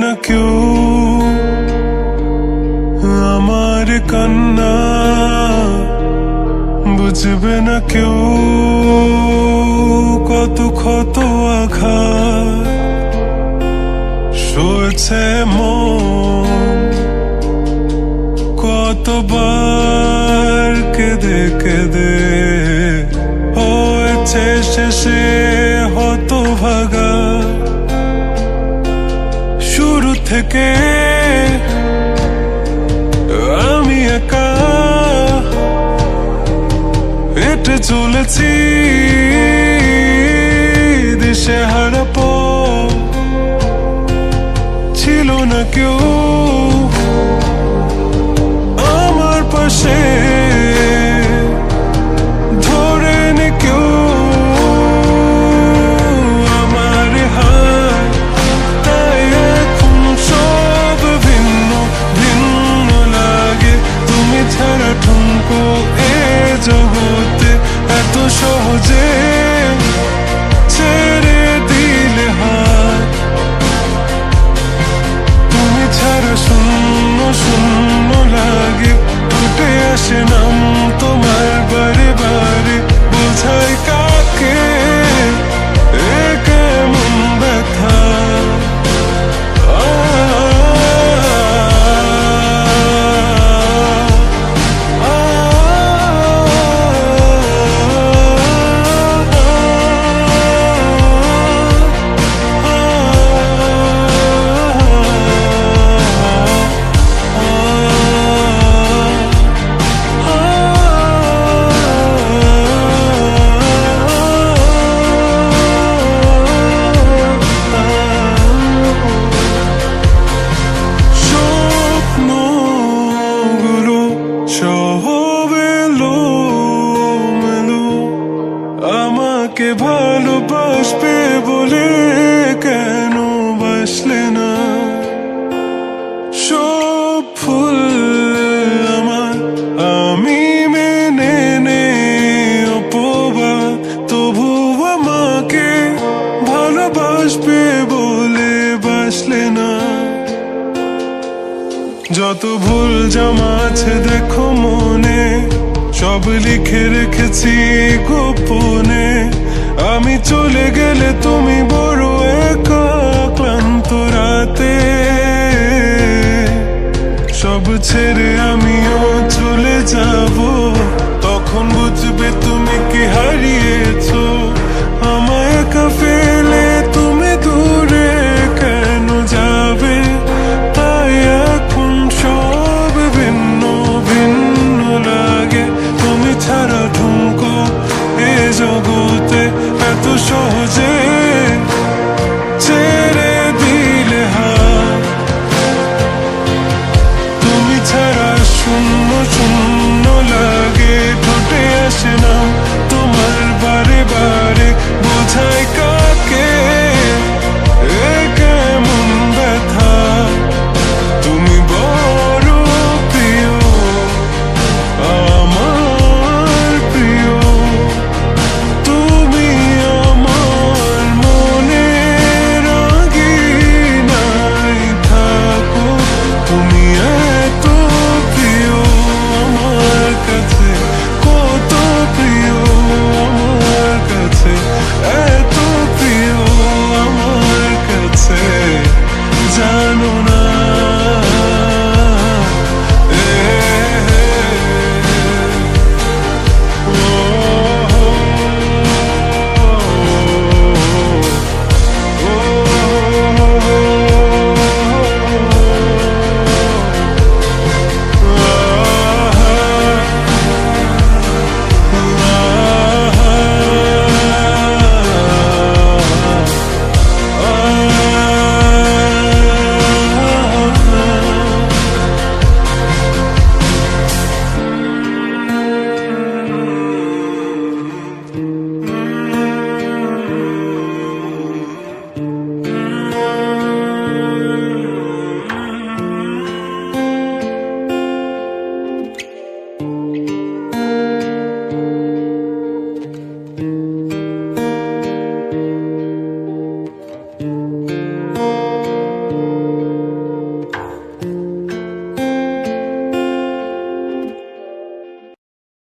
না কেউ আমার কান্না, বুঝবে না কেউ কত ক্ষত আঘাত সয়েছে মন, কতবার কেঁদে কেঁদে হয়েছে শেষে হতভাগা। শুরু থেকে আমি একা হেঁটে চলেছি দিশেহারা পথ, ছিল না কেউ আমার পাশে ধরে নে কেউ আমার হাত। তাই এখন সব ভিন্ন ভিন্ন লাগে, তুমি ছাড়া ঠুনকো এ জগতে এত সহজে ছেড়ে দিলে হাত। তুমি ছাড়া শূন্য শূন্য লাগে, উঠে আসে নাম তোমার বারে বারে, বোঝাই কাকে এ কেমন ব্যথা। আমাকে ভালোবাসবে বলে কেন বাসলে না? সব ফুল আমার আমি মেনে নে অপবাদ, তবু আমাকে ভালোবাসবে বলে বাসলে না। যত ভুল জমা আছে দেখো মনে, সব লিখে রেখেছি গোপনে। আমি চলে গেলে তুমি বড় একা ক্লান্ত রাতে, সব ছেড়ে আমিও চলে যাব